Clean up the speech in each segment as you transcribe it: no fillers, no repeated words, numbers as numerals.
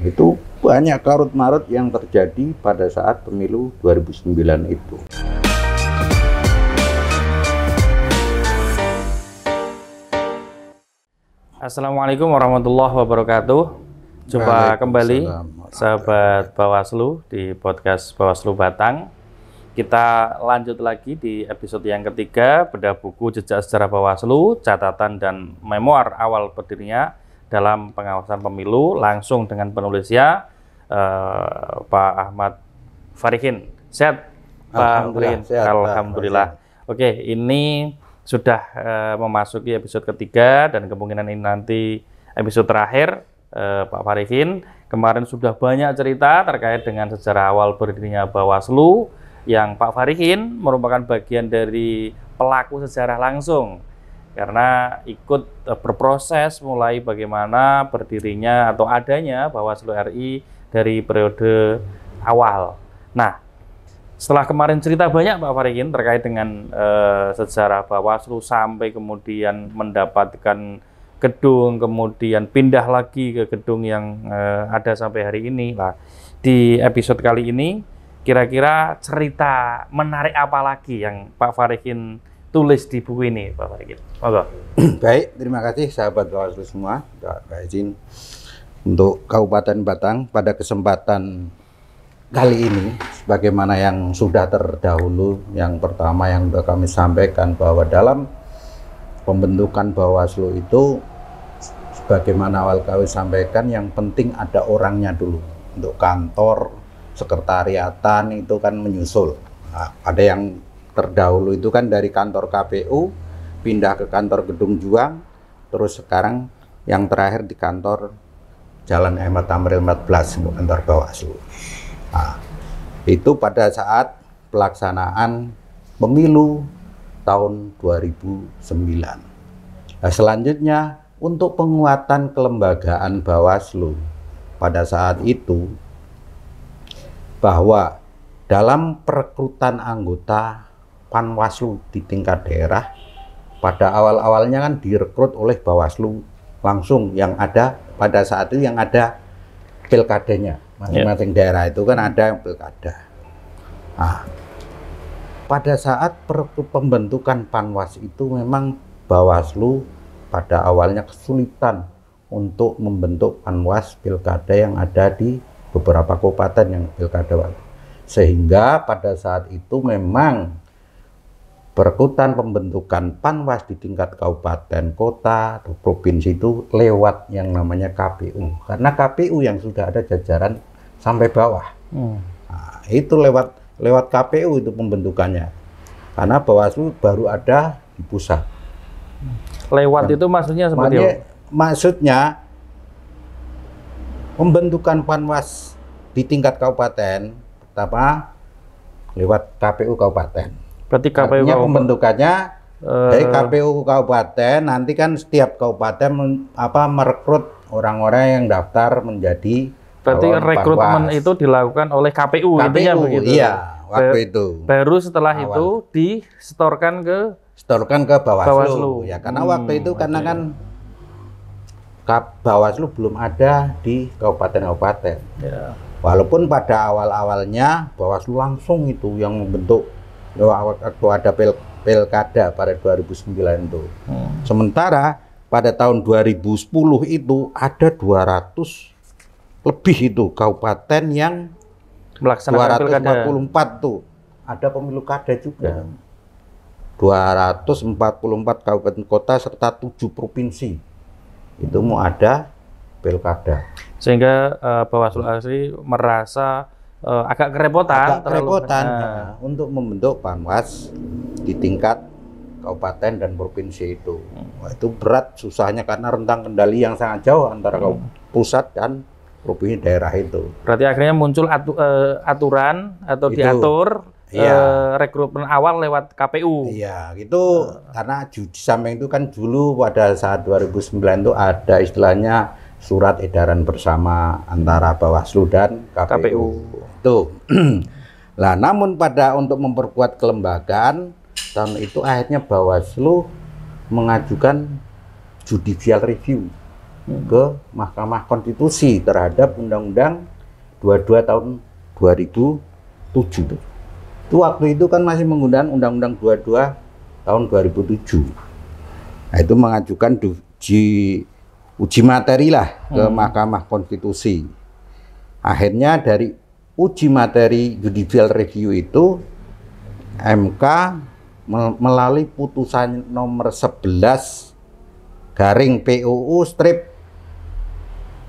Itu banyak karut-marut yang terjadi pada saat pemilu 2009 itu. Assalamualaikum warahmatullahi wabarakatuh. Jumpa kembali sahabat Bawaslu di podcast Bawaslu Batang. Kita lanjut lagi di episode yang ketiga, bedah buku jejak sejarah Bawaslu, catatan dan memoir awal berdirinya dalam pengawasan pemilu, langsung dengan penulisnya Pak Ahmad Farihin. Sehat Pak Farihin? Alhamdulillah. Oke, ini sudah memasuki episode ketiga dan kemungkinan ini nanti episode terakhir. Pak Farihin kemarin sudah banyak cerita terkait dengan sejarah awal berdirinya Bawaslu, yang Pak Farihin merupakan bagian dari pelaku sejarah langsung karena ikut berproses mulai bagaimana berdirinya atau adanya Bawaslu RI dari periode awal. Nah, setelah kemarin cerita banyak Pak Farihin terkait dengan sejarah Bawaslu sampai kemudian mendapatkan gedung, kemudian pindah lagi ke gedung yang ada sampai hari ini. Nah, di episode kali ini kira-kira cerita menarik apa lagi yang Pak Farihin tulis di buku ini, Pak Farihin? Monggo. Baik, terima kasih sahabat Bawaslu semua. Pak izin untuk Kabupaten Batang pada kesempatan kali ini, sebagaimana yang sudah terdahulu, yang pertama yang sudah kami sampaikan bahwa dalam pembentukan Bawaslu itu, sebagaimana awal kami sampaikan, yang penting ada orangnya dulu. Untuk kantor, sekretariatan itu kan menyusul. Nah, ada yang terdahulu itu kan dari kantor KPU pindah ke kantor Gedung Juang, terus sekarang yang terakhir di kantor Jalan Ahmad Tamrin 14 untuk kantor Bawaslu. Nah, itu pada saat pelaksanaan pemilu tahun 2009. Nah, selanjutnya untuk penguatan kelembagaan Bawaslu pada saat itu, bahwa dalam perekrutan anggota Panwaslu di tingkat daerah pada awal-awalnya kan direkrut oleh Bawaslu langsung, yang ada pada saat itu yang ada pilkadanya masing-masing daerah itu kan ada yang pilkada. Nah, pada saat pembentukan Panwas itu memang Bawaslu pada awalnya kesulitan untuk membentuk Panwas pilkada yang ada di beberapa kabupaten yang pilkada, sehingga pada saat itu memang perekrutan pembentukan Panwas di tingkat kabupaten, kota, atau provinsi itu lewat yang namanya KPU, karena KPU yang sudah ada jajaran sampai bawah. Nah, itu lewat KPU itu pembentukannya, karena Bawaslu baru ada di pusat. Lewat itu maksudnya seperti apa? Maksudnya pembentukan Panwas di tingkat kabupaten pertama lewat KPU kabupaten. Berarti KPU artinya pembentukannya dari KPU kabupaten, nanti kan setiap kabupaten merekrut orang-orang yang daftar menjadi. Berarti rekrutmen itu dilakukan oleh KPU, intinya begitu. Iya, waktu itu. Baru setelah itu disetorkan ke Bawaslu. Ya, karena waktu itu karena kan Bawaslu belum ada di kabupaten-kabupaten. Ya. Walaupun pada awal-awalnya Bawaslu langsung itu yang membentuk waktu ada pilkada pada 2009 itu. Sementara pada tahun 2010 itu ada 200 lebih itu kabupaten yang melaksanakan 244 tuh. Ada pemilu kada juga. Ya. 244 kabupaten kota serta 7 provinsi. Itu mau ada pilkada, sehingga Bawaslu RI merasa agak kerepotan untuk membentuk Panwas di tingkat kabupaten dan provinsi itu. Wah, itu berat susahnya karena rentang kendali yang sangat jauh antara pusat dan provinsi daerah itu. Berarti akhirnya muncul aturan atau itu diatur rekrutmen awal lewat KPU. Iya, gitu. Karena di samping itu kan dulu pada saat 2009 itu ada istilahnya surat edaran bersama antara Bawaslu dan KPU. Itu. Nah, namun untuk memperkuat kelembagaan tahun itu akhirnya Bawaslu mengajukan judicial review ke Mahkamah Konstitusi terhadap Undang-Undang 22 tahun 2007. Itu waktu itu kan masih menggunakan Undang-Undang 22 tahun 2007. Nah, itu mengajukan uji materi lah ke Mahkamah Konstitusi. Akhirnya dari uji materi judicial review itu MK melalui putusan nomor 11 garing PUU strip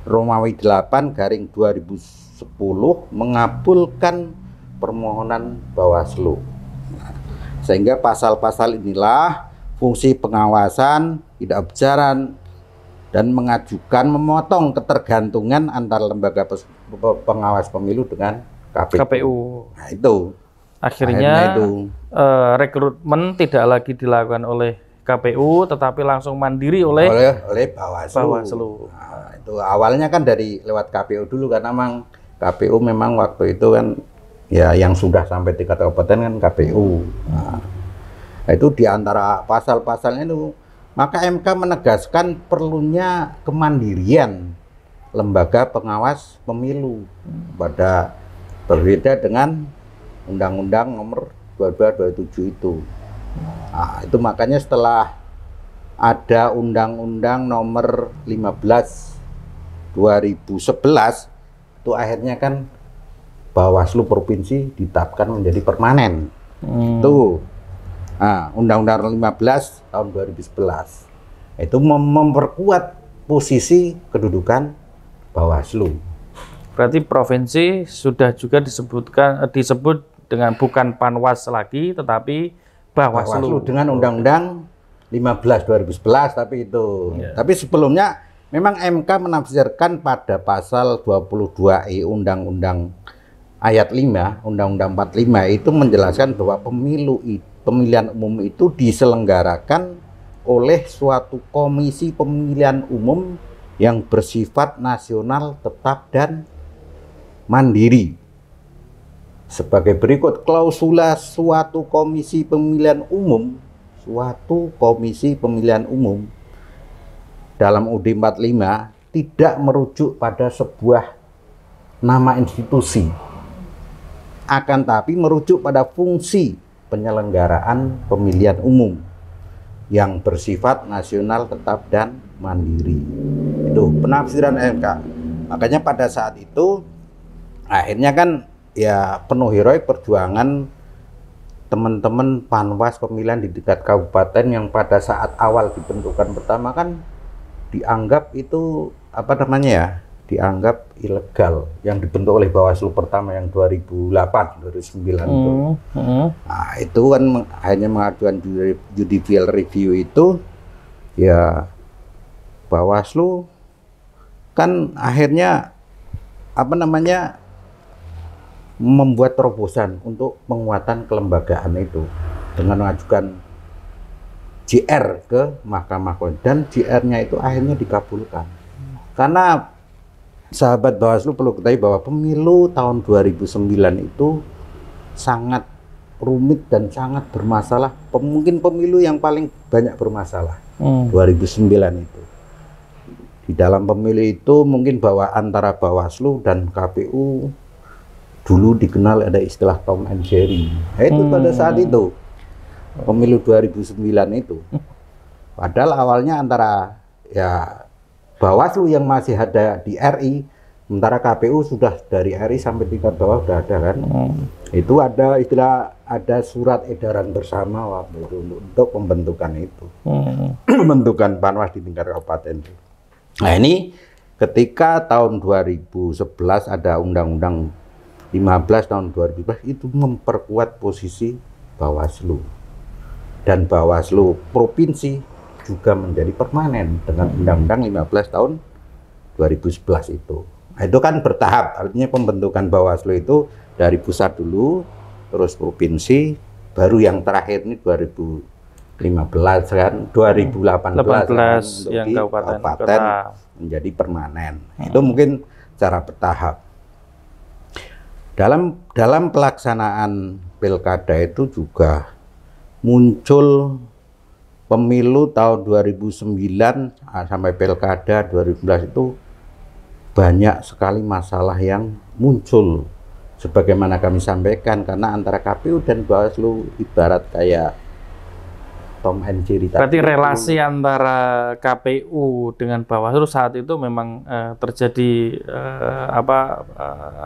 Romawi 8 garing 2010 mengabulkan permohonan Bawaslu. Sehingga pasal-pasal inilah fungsi pengawasan tidak berjalan dan mengajukan memotong ketergantungan antara lembaga pengawas pemilu dengan KPU. Nah, itu akhirnya itu. Rekrutmen tidak lagi dilakukan oleh KPU tetapi langsung mandiri oleh Bawaslu. Nah, itu awalnya kan dari lewat KPU dulu karena memang KPU memang waktu itu kan ya yang sudah sampai tingkat kabupaten kan KPU. Nah, itu diantara pasal-pasalnya itu maka MK menegaskan perlunya kemandirian lembaga pengawas pemilu pada berbeda dengan Undang-Undang nomor 22/27 itu. Nah, itu makanya setelah ada Undang-Undang nomor 15/2011 itu akhirnya kan Bawaslu provinsi ditetapkan menjadi permanen. Itu Undang-Undang 15 tahun 2011 itu memperkuat posisi kedudukan Bawaslu. Berarti provinsi sudah juga disebut dengan bukan Panwas lagi tetapi Bawaslu dengan Undang-Undang 15 2011 tapi itu. Tapi sebelumnya memang MK menafsirkan pada pasal 22I Undang-Undang ayat 5 Undang-Undang 45 itu menjelaskan bahwa pemilihan umum itu diselenggarakan oleh suatu komisi pemilihan umum yang bersifat nasional, tetap dan mandiri. Sebagai berikut klausula suatu komisi pemilihan umum dalam UUD 45 tidak merujuk pada sebuah nama institusi, akan tapi merujuk pada fungsi penyelenggaraan pemilihan umum yang bersifat nasional, tetap dan mandiri. Itu penafsiran MK. Makanya pada saat itu akhirnya kan ya penuh heroik perjuangan teman-teman Panwas pemilihan di tingkat kabupaten yang pada saat awal dibentukan pertama kan dianggap itu dianggap ilegal yang dibentuk oleh Bawaslu pertama yang 2008 2009 itu. Nah, itu kan hanya mengajukan judicial review itu ya Bawaslu kan akhirnya membuat terobosan untuk penguatan kelembagaan itu dengan mengajukan JR ke Mahkamah Konstitusi dan JR-nya itu akhirnya dikabulkan. Karena sahabat Bawaslu perlu ketahui bahwa pemilu tahun 2009 itu sangat rumit dan sangat bermasalah. Mungkin pemilu yang paling banyak bermasalah 2009 itu. Di dalam pemilu itu mungkin bahwa antara Bawaslu dan KPU dulu dikenal ada istilah Tom and Jerry. Itu pada saat itu pemilu 2009 itu. Padahal awalnya antara ya Bawaslu yang masih ada di RI, sementara KPU sudah dari RI sampai tingkat bawah sudah ada kan. Itu ada istilah, ada surat edaran bersama waktu itu untuk pembentukan itu. Pembentukan Panwas di tingkat kabupaten. Nah ini ketika tahun 2011 ada Undang-Undang 15 tahun 2011 itu memperkuat posisi Bawaslu. Dan Bawaslu provinsi juga menjadi permanen dengan Undang-Undang 15 tahun 2011 itu. Nah, itu kan bertahap, artinya pembentukan Bawaslu itu dari pusat dulu, terus provinsi, baru yang terakhir ini 2015 kan, 2018 kan, yang di kabupaten menjadi permanen. Itu mungkin cara bertahap. Dalam pelaksanaan pilkada itu juga muncul pemilu tahun 2009 sampai Pilkada 2011 itu banyak sekali masalah yang muncul. Sebagaimana kami sampaikan, karena antara KPU dan Bawaslu ibarat kayak Tom and Jerry. Berarti relasi antara KPU dengan Bawaslu saat itu memang terjadi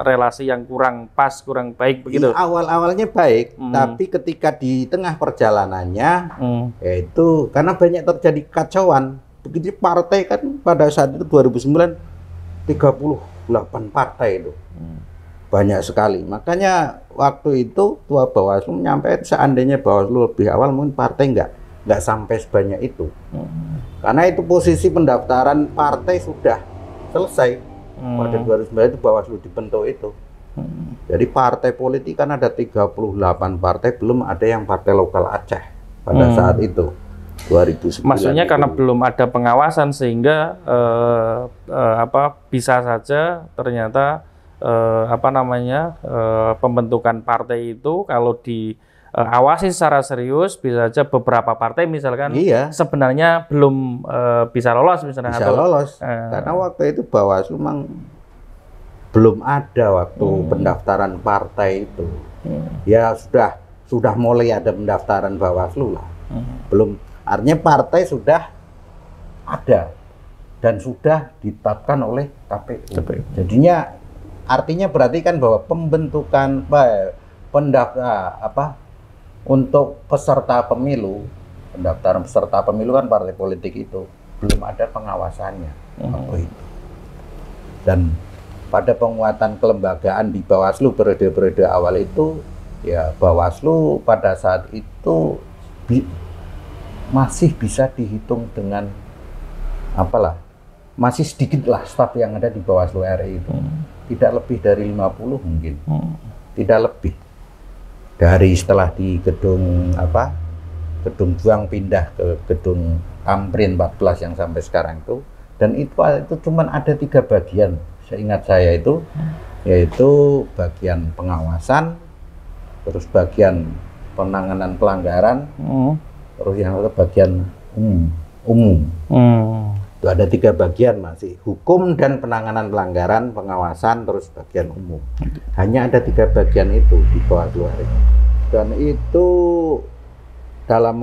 relasi yang kurang pas, kurang baik begitu. Awal-awalnya baik, tapi ketika di tengah perjalanannya, yaitu karena banyak terjadi kacauan. Begitu partai kan pada saat itu 2009 38 partai itu. Banyak sekali. Makanya waktu itu Tua Bawaslu menyampaikan seandainya Bawaslu lebih awal mungkin partai nggak sampai sebanyak itu. Karena itu posisi pendaftaran partai sudah selesai. Pada 2009 itu Bawaslu dibentuk itu. Jadi partai politik kan ada 38 partai, belum ada yang partai lokal Aceh pada saat itu. 2009. Maksudnya itu. karena belum ada pengawasan sehingga bisa saja ternyata pembentukan partai itu kalau diawasi secara serius bisa saja beberapa partai misalkan sebenarnya belum bisa lolos misalnya. Bisa lolos karena waktu itu Bawaslu memang belum ada waktu pendaftaran partai itu. Ya sudah mulai ada pendaftaran Bawaslu lah. Belum, artinya partai sudah ada dan sudah ditetapkan oleh KPU. Jadinya artinya berarti kan bahwa pembentukan untuk peserta pemilu, pendaftaran peserta pemilu kan partai politik itu belum ada pengawasannya waktu itu. Dan pada penguatan kelembagaan di Bawaslu periode-periode awal itu, ya Bawaslu pada saat itu masih bisa dihitung dengan masih sedikit lah staf yang ada di Bawaslu RI itu. Tidak lebih dari 50 mungkin. Tidak lebih. Dari setelah di gedung Juang pindah ke gedung Tamrin 14 yang sampai sekarang itu, dan itu cuma ada 3 bagian seingat saya itu, yaitu bagian pengawasan, terus bagian penanganan pelanggaran, terus yang satu bagian umum. Itu ada 3 bagian masih, hukum dan penanganan pelanggaran, pengawasan, terus bagian umum. Hanya ada 3 bagian itu di Bawaslu RI. Dan itu dalam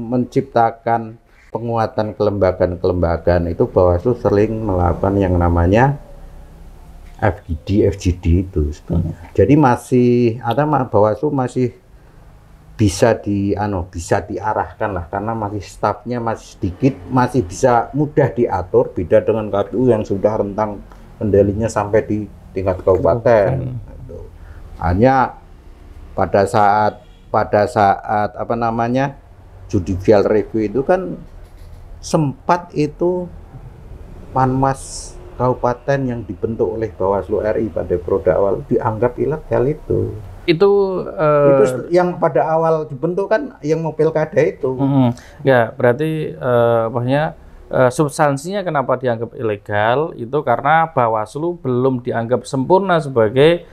menciptakan penguatan kelembagaan itu Bawaslu sering melakukan yang namanya FGD itu sebenarnya. Jadi Bawaslu masih bisa diarahkan lah, karena masih stafnya masih sedikit, masih bisa mudah diatur, beda dengan KPU yang sudah rentang kendalinya sampai di tingkat kabupaten. Hanya pada saat judicial review itu kan sempat itu Panwas kabupaten yang dibentuk oleh Bawaslu RI pada periode awal dianggap ilegal itu. Itu yang pada awal dibentuk kan yang mau pilkada itu. Ya, berarti substansinya kenapa dianggap ilegal itu karena Bawaslu belum dianggap sempurna sebagai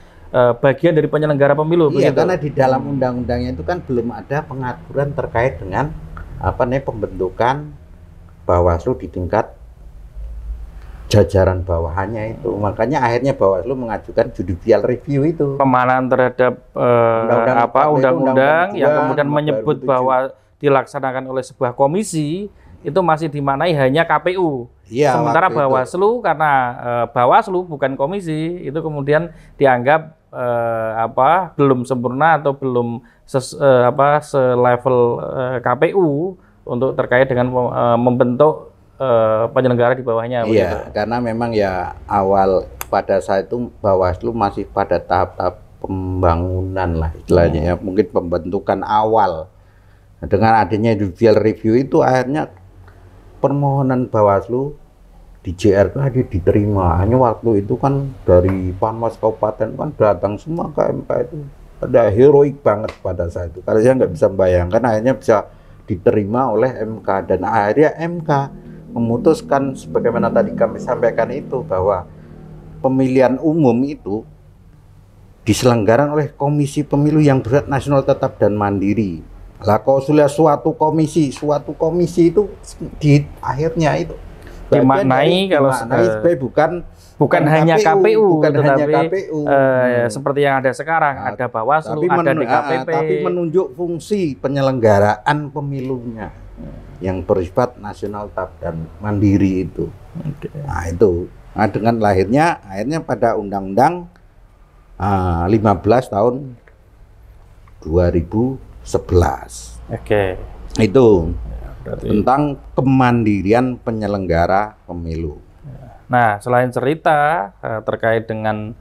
bagian dari penyelenggara pemilu. Iya, karena di dalam undang-undangnya itu kan belum ada pengaturan terkait dengan pembentukan Bawaslu di tingkat jajaran bawahannya itu. Makanya akhirnya Bawaslu mengajukan judicial review itu. Pemanahan terhadap undang-undang yang kemudian menyebut bahwa dilaksanakan oleh sebuah komisi itu masih dimanai hanya KPU. Ya, sementara Bawaslu karena Bawaslu bukan komisi itu kemudian dianggap belum sempurna atau belum selevel KPU untuk terkait dengan membentuk penyelenggara di bawahnya. Iya, karena memang ya awal pada saat itu Bawaslu masih pada tahap-tahap pembangunan lah istilahnya ya, mungkin pembentukan awal. Nah, dengan adanya judicial review itu akhirnya permohonan Bawaslu di JR itu diterima. Hanya waktu itu kan dari Panwas Kabupaten kan datang semua ke MK itu. Ada heroik banget pada saat itu. Karena saya nggak bisa membayangkan akhirnya bisa diterima oleh MK. Dan akhirnya MK memutuskan sebagaimana tadi kami sampaikan itu bahwa pemilihan umum itu diselenggarakan oleh Komisi Pemilu yang bersifat nasional tetap dan mandiri. Lah klausulnya suatu komisi itu di akhirnya itu dimaknai kalau sebagai bukan hanya KPU, bukan hanya tetapi KPU. Seperti yang ada sekarang, ada Bawaslu, ada DKPP. Tapi menunjuk fungsi penyelenggaraan pemilunya yang bersifat nasional dan mandiri itu. Nah itu, nah, dengan akhirnya pada Undang-Undang 15 tahun 2011. Itu tentang kemandirian penyelenggara pemilu. Nah, selain cerita terkait dengan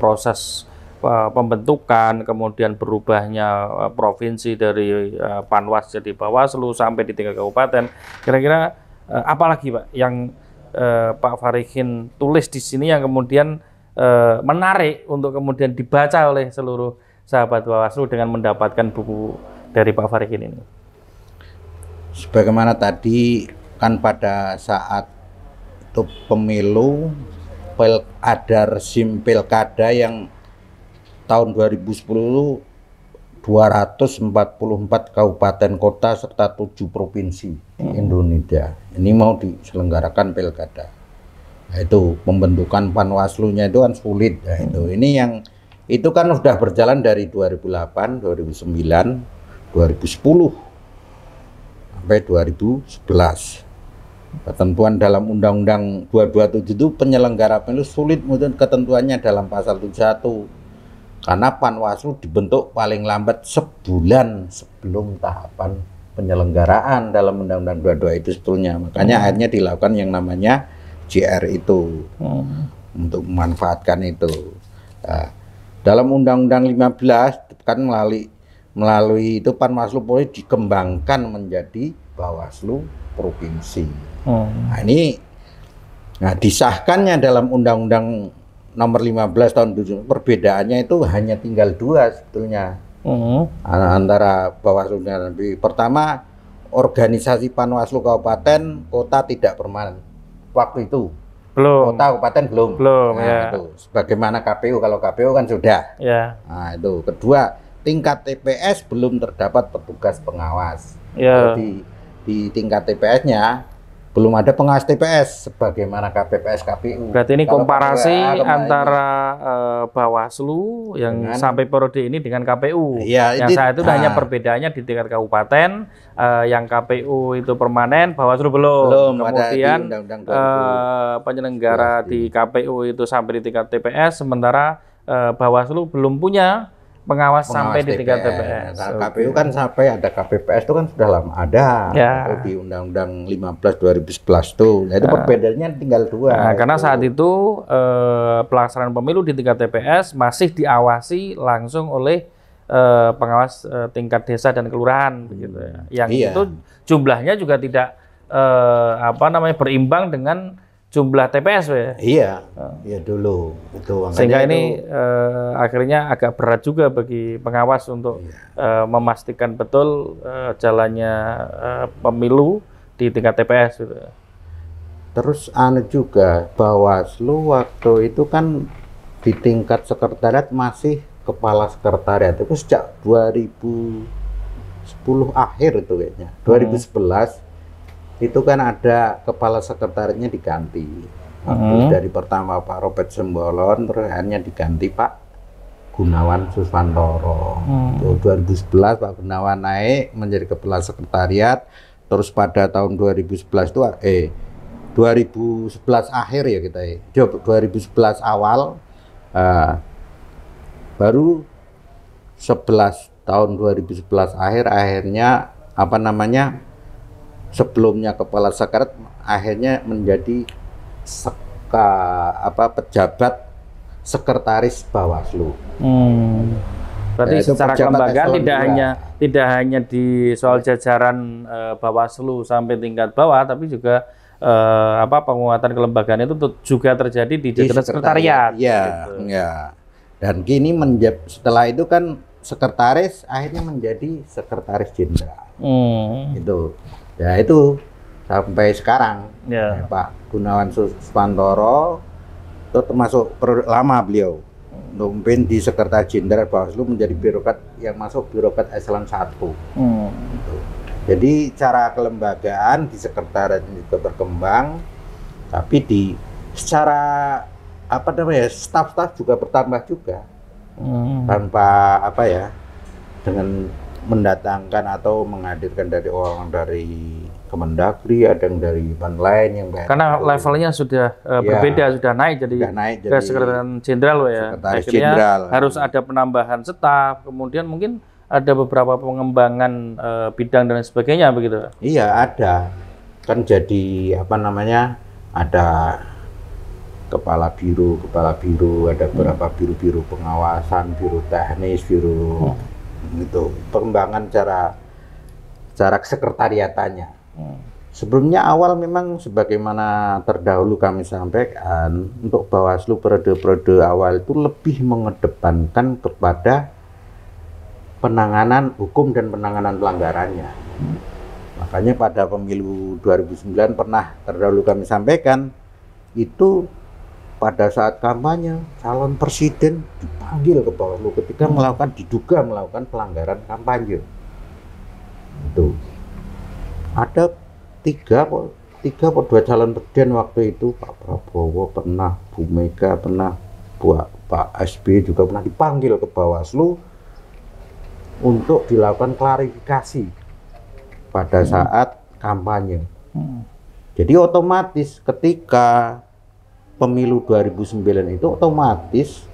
proses pembentukan, kemudian berubahnya provinsi dari Panwas jadi Bawaslu sampai di tingkat kabupaten, kira-kira apalagi Pak yang Pak Farihin tulis di sini yang kemudian menarik untuk kemudian dibaca oleh seluruh sahabat Bawaslu dengan mendapatkan buku dari Pak Farihin ini? Sebagaimana tadi kan pada saat itu pemilu ada rezim pilkada yang tahun 2010 244 kabupaten kota serta 7 provinsi Indonesia. Ini mau diselenggarakan pilkada. Nah, itu pembentukan Panwaslu-nya itu kan sulit. Nah, ini yang itu kan sudah berjalan dari 2008, 2009, 2010 sampai 2011. Ketentuan dalam Undang-Undang 227 itu penyelenggara pemilu sulit kemudian ketentuannya dalam pasal 71 karena Panwaslu dibentuk paling lambat sebulan sebelum tahapan penyelenggaraan dalam Undang-Undang 22 itu sebetulnya. Makanya akhirnya dilakukan yang namanya JR itu untuk memanfaatkan itu. Nah, dalam Undang-Undang 15 kan melalui itu Panwaslu boleh dikembangkan menjadi Bawaslu provinsi. Nah, ini disahkannya dalam Undang-Undang nomor 15 tahun 2000, perbedaannya itu hanya tinggal 2 sebetulnya antara Bawaslu dan BPI. Pertama, organisasi Panwaslu kabupaten kota tidak permanen waktu itu. Belum. Kota kabupaten belum. Ya. Itu sebagaimana KPU, kalau KPU kan sudah. Ya. Nah, itu. Kedua, tingkat TPS belum terdapat petugas pengawas. Ya. Di tingkat TPS-nya belum ada pengawas TPS sebagaimana KPPS KPU. Berarti ini komparasi antara Bawaslu yang sampai periode ini dengan KPU. Ya, yang saat itu hanya perbedaannya di tingkat kabupaten, yang KPU itu permanen, Bawaslu belum. Kemudian penyelenggara di KPU itu sampai di tingkat TPS, sementara Bawaslu belum punya pengawas sampai di tingkat TPS. Nah, KPU kan sampai ada KPPS itu kan sudah lama ada di Undang-Undang 15 2011 tuh. Jadi perbedaannya tinggal 2. Nah, karena saat itu pelaksanaan pemilu di tingkat TPS masih diawasi langsung oleh pengawas tingkat desa dan kelurahan begitu ya. Yang itu jumlahnya juga tidak berimbang dengan jumlah TPS ya. Iya dulu itu. Sehingga ini akhirnya agak berat juga bagi pengawas untuk memastikan betul jalannya pemilu di tingkat TPS gitu. Terus juga Bawaslu waktu itu kan di tingkat sekretariat masih kepala sekretariat itu sejak 2010 akhir itu kayaknya. 2011 itu kan ada kepala sekretariatnya diganti. Dari pertama Pak Robert Sembolon, terus akhirnya diganti Pak Gunawan Suswantoro. 2011 Pak Gunawan naik menjadi kepala sekretariat, terus pada tahun 2011 itu 2011 akhir ya kita 2011 awal baru 11 tahun 2011 akhirnya sebelumnya kepala sekretariat akhirnya menjadi pejabat sekretaris Bawaslu. Berarti secara kelembagaan tidak hanya di soal jajaran Bawaslu sampai tingkat bawah, tapi juga penguatan kelembagaan itu juga terjadi di jajaran sekretariat. Dan kini setelah itu kan sekretaris akhirnya menjadi sekretaris jenderal. Itu. Ya itu sampai sekarang Pak Gunawan Suswantoro itu termasuk lama beliau memimpin di Sekretaris Jenderal Bawaslu menjadi birokrat yang masuk birokrat eselon 1. Gitu. Jadi cara kelembagaan di sekretariat juga berkembang, tapi secara staf-staf juga bertambah juga. Tanpa dengan mendatangkan atau menghadirkan dari orang dari Kemendagri, ada yang dari lain yang karena levelnya sudah berbeda, sudah naik jadi ke Sekretaris Jenderal ya. Akhirnya harus ada penambahan staf, kemudian mungkin ada beberapa pengembangan bidang dan sebagainya begitu. Iya, ada. Kan jadi ada kepala biru, ada beberapa biru pengawasan, biru teknis, biru gitu. Pengembangan cara sekretariatannya. Sebelumnya awal memang sebagaimana terdahulu kami sampaikan, untuk Bawaslu periode awal itu lebih mengedepankan kepada penanganan hukum dan penanganan pelanggarannya. Makanya pada pemilu 2009 pernah terdahulu kami sampaikan, itu pada saat kampanye calon presiden dipanggil ke Bawaslu ketika diduga melakukan pelanggaran kampanye. Itu ada tiga atau dua calon presiden waktu itu, Pak Prabowo pernah, Bu Mega pernah, Pak SBY juga pernah dipanggil ke Bawaslu untuk dilakukan klarifikasi pada saat kampanye. Jadi otomatis ketika pemilu 2009 itu otomatis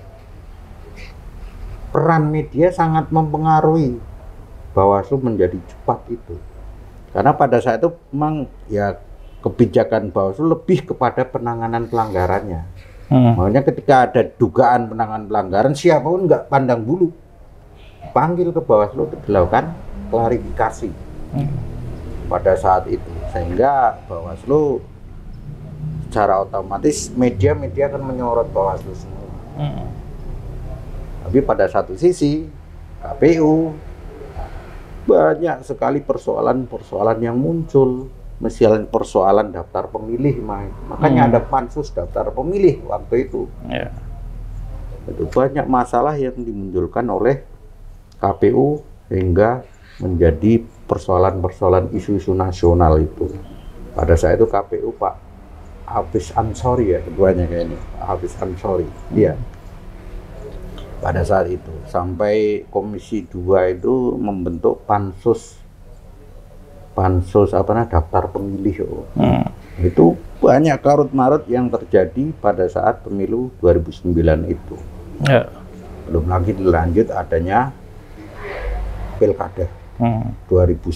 peran media sangat mempengaruhi Bawaslu menjadi cepat itu. Karena pada saat itu memang ya kebijakan Bawaslu lebih kepada penanganan pelanggarannya. Makanya ketika ada dugaan penanganan pelanggaran, siapapun nggak pandang bulu, panggil ke Bawaslu untuk dilakukan klarifikasi pada saat itu. Sehingga Bawaslu secara otomatis media akan menyorot Bawaslu semua. Tapi pada satu sisi KPU banyak sekali persoalan yang muncul, misalnya persoalan daftar pemilih, makanya ada pansus daftar pemilih waktu itu. Itu banyak masalah yang dimunculkan oleh KPU hingga menjadi persoalan isu-isu nasional itu. Pada saat itu KPU Pak Hafiz Ansori ya ketuanya kayaknya, Pak Hafiz Ansori dia. Pada saat itu sampai Komisi 2 itu membentuk pansus daftar pemilih. Itu banyak karut-marut yang terjadi pada saat pemilu 2009 itu. Belum lagi dilanjut adanya pilkada 2010,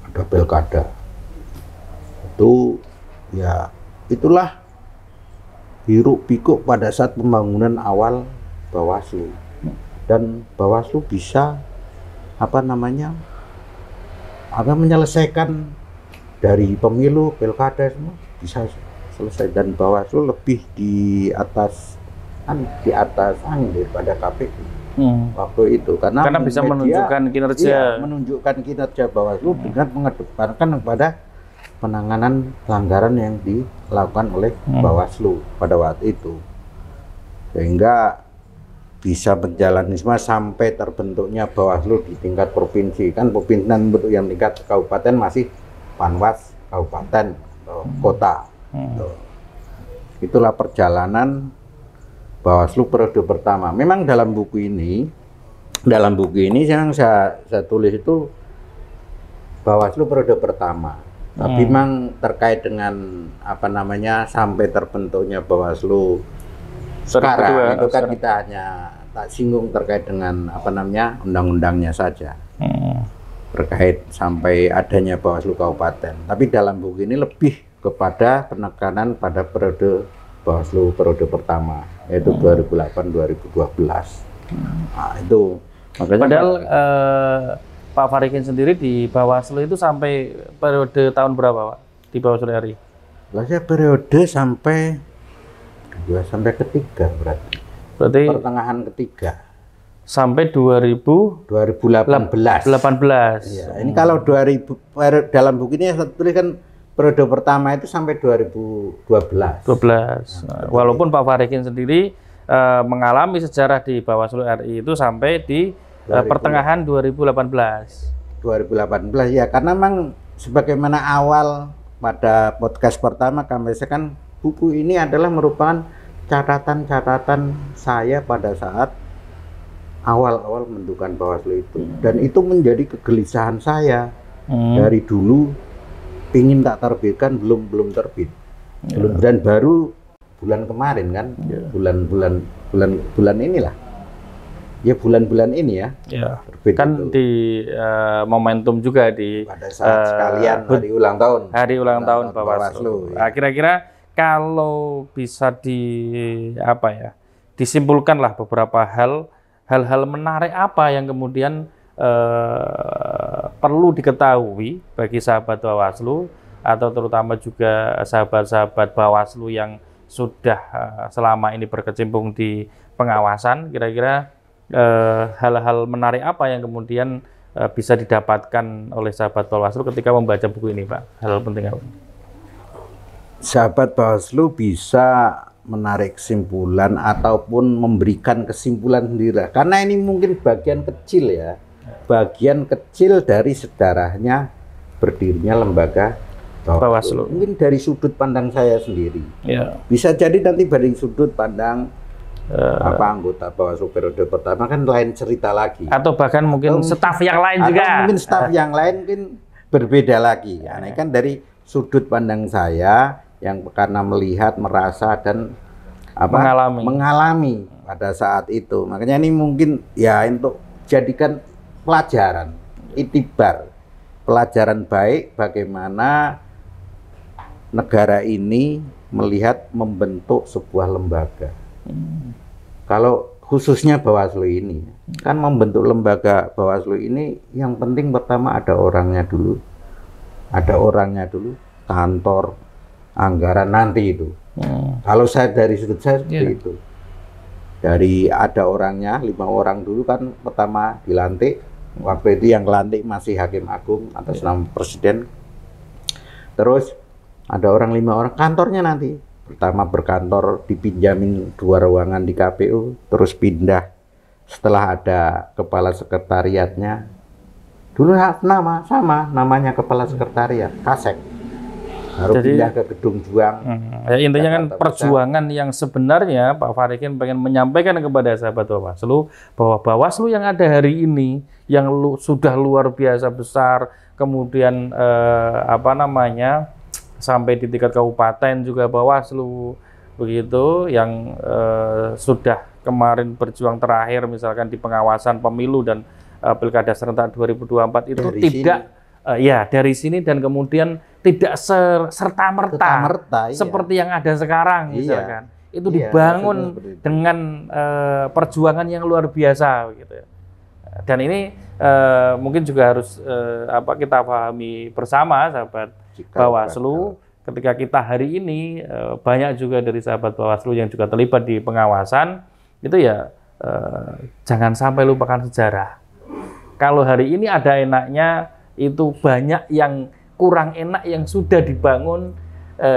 ada pilkada itu ya, itulah hiruk pikuk pada saat pembangunan awal Bawaslu. Dan Bawaslu bisa menyelesaikan dari pemilu, pilkada semua bisa selesai, dan Bawaslu lebih di atas angin daripada KPU waktu itu, karena bisa menunjukkan kinerja Bawaslu dengan mengedepankan kepada penanganan pelanggaran yang dilakukan oleh Bawaslu pada waktu itu, sehingga bisa berjalan semua sampai terbentuknya Bawaslu di tingkat provinsi. Kan provinsi bentuk yang tingkat kabupaten masih Panwas kabupaten kota. Itulah perjalanan Bawaslu periode pertama. Memang dalam buku ini yang saya tulis itu Bawaslu periode pertama. Tapi memang terkait dengan sampai terbentuknya Bawaslu sekarang itu kan kita hanya tak singgung terkait dengan undang-undangnya saja, terkait sampai adanya Bawaslu kabupaten. Tapi dalam buku ini lebih kepada penekanan pada periode Bawaslu periode pertama, yaitu 2008-2012. Nah, itu makanya padahal Pak Farikin sendiri di Bawaslu itu sampai periode tahun berapa Pak di Bawaslu RI? Saya periode sampai ketiga, berarti pertengahan ketiga sampai 2018. Ya, ini kalau dalam buku ini saya tulis kan periode pertama itu sampai 2012. Walaupun Pak Farikin sendiri mengalami sejarah di Bawaslu RI itu sampai di pertengahan 2018 ya, karena memang sebagaimana awal pada podcast pertama kami kan buku ini adalah merupakan catatan-catatan saya pada saat awal-awal menentukan Bawaslu itu, dan itu menjadi kegelisahan saya dari dulu, ingin tak terbitkan, belum terbit, dan baru bulan kemarin kan, bulan inilah. Ya bulan-bulan ini ya. Kan di momentum juga di pada saat sekalian hari ulang tahun Bawaslu. Nah, kira-kira kalau bisa disimpulkanlah beberapa hal-hal menarik apa yang kemudian perlu diketahui bagi sahabat Bawaslu atau terutama juga sahabat-sahabat Bawaslu yang sudah selama ini berkecimpung di pengawasan, kira-kira hal-hal menarik apa yang kemudian bisa didapatkan oleh sahabat Bawaslu ketika membaca buku ini, Pak? Hal penting apa? Sahabat Bawaslu bisa menarik kesimpulan ataupun memberikan kesimpulan sendiri, karena ini mungkin bagian kecil dari sejarahnya berdirinya lembaga Bawaslu. Mungkin dari sudut pandang saya sendiri. Bisa jadi nanti dari sudut pandang anggota Bawaslu periode pertama kan lain cerita lagi, atau bahkan mungkin staf yang lain juga, mungkin staf yang lain mungkin berbeda lagi. Nah, kan dari sudut pandang saya yang karena melihat, merasa dan mengalami pada saat itu, makanya ini mungkin ya untuk jadikan pelajaran, itibar, pelajaran baik bagaimana negara ini melihat membentuk sebuah lembaga. Kalau khususnya Bawaslu ini, kan membentuk lembaga Bawaslu ini yang penting pertama ada orangnya dulu, kantor, anggaran nanti itu. Kalau saya dari sudut saya seperti itu, dari ada orangnya 5 orang dulu kan pertama dilantik, waktu itu yang lantik masih Hakim Agung atas nama Presiden, terus ada orang 5 orang kantornya nanti. Pertama berkantor dipinjamin 2 ruangan di KPU, terus pindah setelah ada kepala sekretariatnya. Dulu namanya kepala sekretariat, Kasek. Baru pindah ke Gedung Juang. Intinya kan perjuangan yang sebenarnya Pak Farikin pengen menyampaikan kepada sahabat Bawaslu bahwa Bawaslu yang ada hari ini yang sudah luar biasa besar, kemudian sampai di tingkat kabupaten juga Bawaslu begitu, yang sudah kemarin berjuang terakhir misalkan di pengawasan pemilu dan pilkada serentak 2024 itu dari sini dan kemudian tidak serta-merta seperti yang ada sekarang misalkan. Itu dibangun dengan perjuangan yang luar biasa begitu. Dan ini mungkin juga harus kita pahami bersama sahabat Bawaslu, ketika kita hari ini banyak juga dari sahabat Bawaslu yang juga terlibat di pengawasan, itu jangan sampai lupakan sejarah. Kalau hari ini ada enaknya, itu banyak yang kurang enak yang sudah dibangun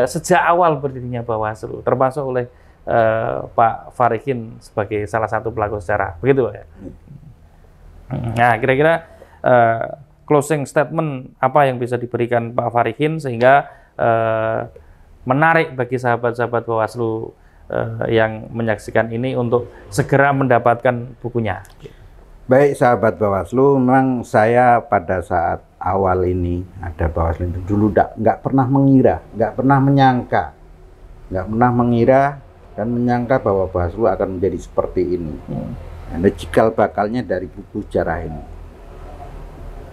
sejak awal berdirinya Bawaslu, termasuk oleh Pak Farikin sebagai salah satu pelaku sejarah, begitu Pak ya? Nah, kira-kira closing statement apa yang bisa diberikan Pak Farikin sehingga menarik bagi sahabat-sahabat Bawaslu yang menyaksikan ini untuk segera mendapatkan bukunya? Baik sahabat Bawaslu, memang saya pada saat awal ini ada Bawaslu itu dulu nggak pernah mengira, nggak pernah mengira dan menyangka bahwa Bawaslu akan menjadi seperti ini. Ada cikal bakalnya dari buku sejarah ini.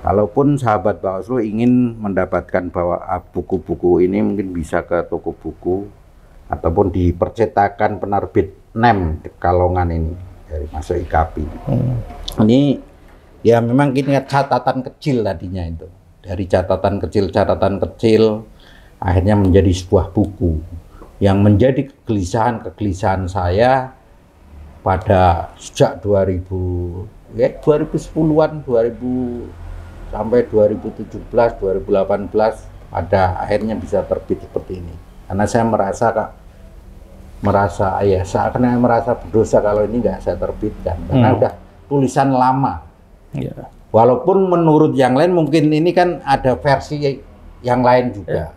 Kalaupun sahabat Bawaslu ingin mendapatkan buku-buku ini, mungkin bisa ke toko buku ataupun di percetakan penerbit NEM Kalongan ini dari masuk IKAPI. Ini ya memang ini catatan kecil tadinya itu. Dari catatan kecil akhirnya menjadi sebuah buku yang menjadi kegelisahan saya pada sejak 2010-an, sampai 2017, 2018 pada akhirnya bisa terbit seperti ini. Karena saya merasa merasa ya seakan merasa berdosa kalau ini nggak saya terbitkan karena udah tulisan lama. Yeah. Walaupun menurut yang lain mungkin ini kan ada versi yang lain juga.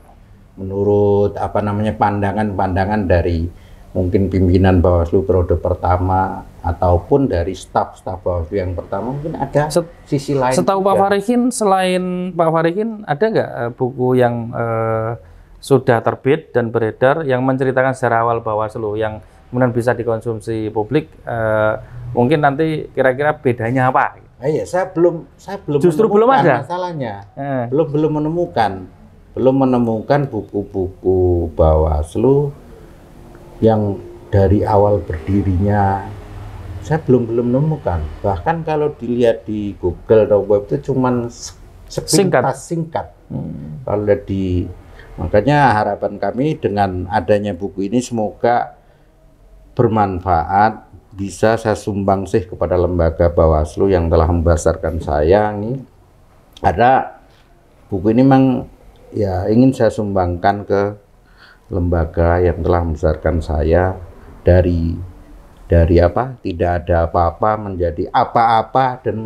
Menurut pandangan-pandangan dari mungkin pimpinan Bawaslu periode pertama ataupun dari staf Bawaslu yang pertama mungkin ada sisi lain. Setahu Pak Farihin, selain Pak Farihin ada nggak buku yang sudah terbit dan beredar yang menceritakan sejarah awal Bawaslu yang kemudian bisa dikonsumsi publik? Mungkin nanti kira-kira bedanya apa? Iya, saya belum justru belum ada masalahnya. Belum menemukan buku-buku Bawaslu yang dari awal berdirinya. Saya belum menemukan. Bahkan kalau dilihat di Google atau web itu cuman sepintas singkat. Kalau lihat makanya harapan kami dengan adanya buku ini semoga bermanfaat, bisa saya sumbangsih kepada lembaga Bawaslu yang telah membesarkan saya nih. Ada buku ini memang ya ingin saya sumbangkan ke lembaga yang telah membesarkan saya dari tidak ada apa-apa menjadi apa-apa dan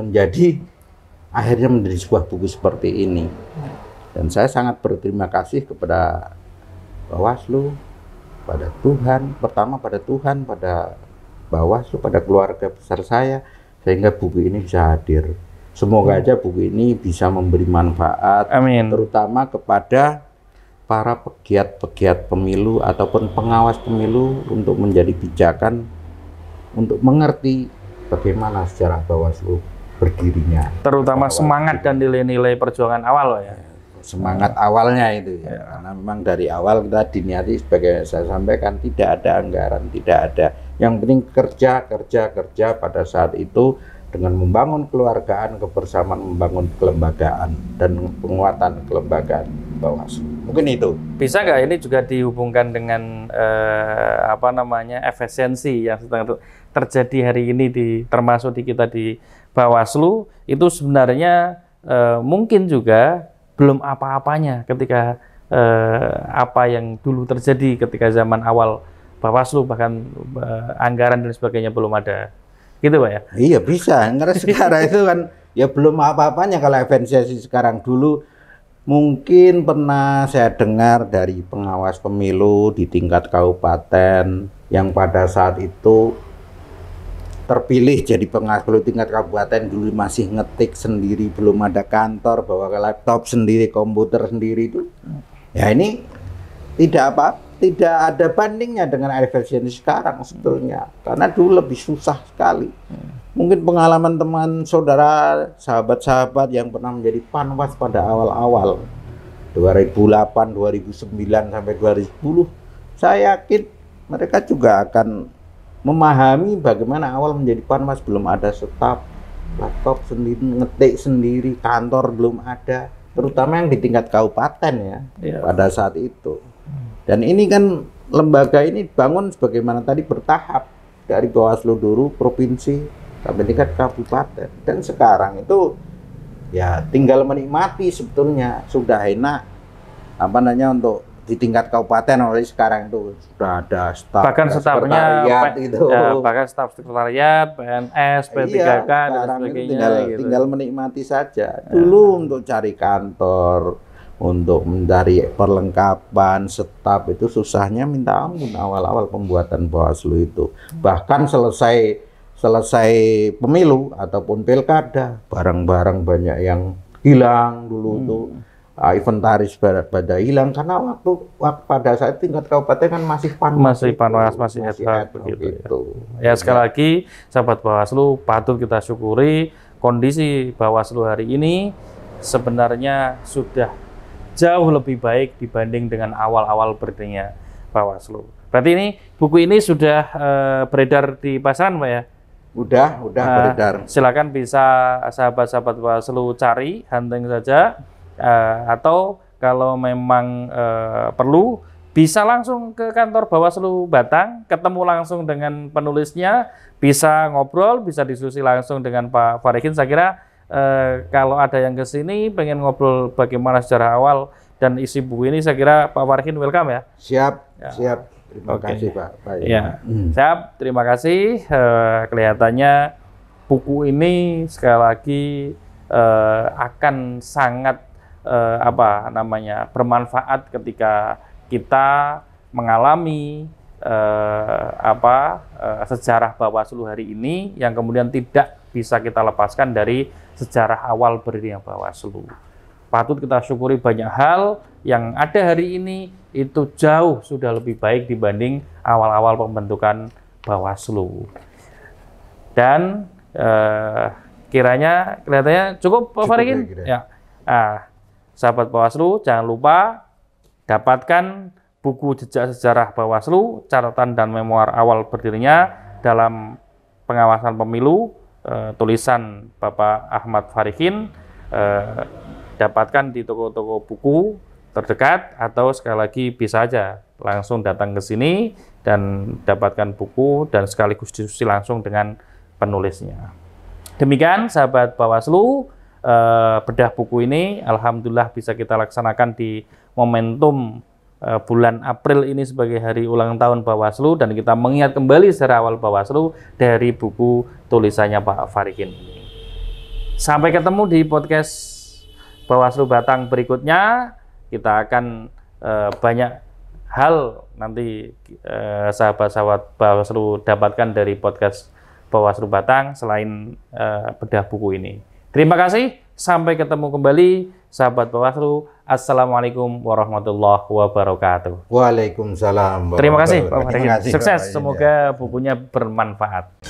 akhirnya menjadi sebuah buku seperti ini. Dan saya sangat berterima kasih kepada Bawaslu, pada Tuhan, pertama pada Tuhan, pada Bawaslu, pada keluarga besar saya, sehingga buku ini bisa hadir. Semoga aja buku ini bisa memberi manfaat, amin, terutama kepada para pegiat pemilu ataupun pengawas pemilu untuk menjadi pijakan, untuk mengerti bagaimana sejarah Bawaslu berdirinya. Terutama semangat dan nilai-nilai perjuangan awal ya. Semangat awalnya itu ya. Karena memang dari awal kita diniati sebagai saya sampaikan tidak ada anggaran, tidak ada. Yang penting kerja pada saat itu dengan membangun kekeluargaan, kebersamaan, membangun kelembagaan dan penguatan kelembagaan Bawaslu. Mungkin itu. Bisa nggak ini juga dihubungkan dengan efisiensi yang sedang terjadi hari ini termasuk di kita di Bawaslu itu sebenarnya mungkin juga belum apa-apanya ketika apa yang dulu terjadi ketika zaman awal Bawaslu, bahkan anggaran dan sebagainya belum ada, gitu Pak ya? Iya bisa, karena sekarang itu kan ya belum apa-apanya kalau efisiensi sekarang. Dulu mungkin pernah saya dengar dari pengawas pemilu di tingkat kabupaten yang pada saat itu terpilih jadi pengawas pemilu tingkat kabupaten, dulu masih ngetik sendiri, belum ada kantor, bawa ke laptop sendiri, komputer sendiri itu. Ya ini tidak ada bandingnya dengan efisiensi sekarang sebetulnya, karena dulu lebih susah sekali. Mungkin pengalaman teman saudara, sahabat-sahabat yang pernah menjadi panwas pada awal-awal 2008, 2009 sampai 2010, saya yakin mereka juga akan memahami bagaimana awal menjadi panwas. Belum ada staf, laptop sendiri, ngetik sendiri, kantor belum ada, terutama yang di tingkat kabupaten ya, pada saat itu. Dan ini kan lembaga ini bangun sebagaimana tadi bertahap dari Bawaslu dulu, provinsi sampai tingkat kabupaten, dan sekarang itu ya tinggal menikmati sebetulnya. Sudah enak untuk di tingkat kabupaten, oleh sekarang itu sudah ada staf, bahkan stafnya itu. Ya, bahkan staf sekretariat, PNS, P3K dan sebagainya. Tinggal menikmati saja. Dulu untuk cari kantor, untuk mencari perlengkapan staf itu susahnya minta ampun awal-awal pembuatan Bawaslu itu. Bahkan selesai pemilu ataupun pilkada, barang-barang banyak yang hilang dulu itu. Inventaris pada hilang karena waktu pada saat tingkat kabupaten kan masih panwas, masih ad hoc begitu. Ya sekali lagi sahabat Bawaslu, patut kita syukuri kondisi Bawaslu hari ini sebenarnya sudah jauh lebih baik dibanding dengan awal-awal berdirinya Bawaslu. Berarti ini buku ini sudah beredar di pasaran Pak ya? Udah beredar. Silakan bisa sahabat-sahabat Bawaslu cari, hunting saja. Atau kalau memang perlu bisa langsung ke kantor Bawaslu Batang, ketemu langsung dengan penulisnya, bisa ngobrol, bisa diskusi langsung dengan Pak Farihin. Saya kira kalau ada yang ke sini pengen ngobrol bagaimana sejarah awal dan isi buku ini, saya kira Pak Farihin welcome ya. Siap. Terima kasih Pak. Ya, siap. Terima kasih. Kelihatannya buku ini sekali lagi akan sangat bermanfaat ketika kita mengalami sejarah Bawaslu hari ini yang kemudian tidak bisa kita lepaskan dari sejarah awal berdirinya Bawaslu. Patut kita syukuri banyak hal yang ada hari ini itu jauh sudah lebih baik dibanding awal-awal pembentukan Bawaslu. Dan kelihatannya cukup Pak Farikin? Ya. Sahabat Bawaslu, jangan lupa dapatkan buku jejak sejarah Bawaslu, catatan dan memoir awal berdirinya dalam pengawasan pemilu, tulisan Bapak Ahmad Farikin. Dapatkan di toko-toko buku terdekat atau sekali lagi bisa aja langsung datang ke sini dan dapatkan buku dan sekaligus diskusi langsung dengan penulisnya. Demikian sahabat Bawaslu, bedah buku ini alhamdulillah bisa kita laksanakan di momentum bulan April ini sebagai hari ulang tahun Bawaslu dan kita mengingat kembali sejarah awal Bawaslu dari buku tulisannya Pak Farikin ini. Sampai ketemu di podcast Bawaslu Batang berikutnya. Kita akan banyak hal nanti sahabat-sahabat Bawaslu dapatkan dari podcast Bawaslu Batang selain bedah buku ini. Terima kasih, sampai ketemu kembali sahabat Bawaslu. Assalamualaikum warahmatullahi wabarakatuh. Waalaikumsalam. Terima kasih Pak Farikin. Sukses, semoga bukunya bermanfaat.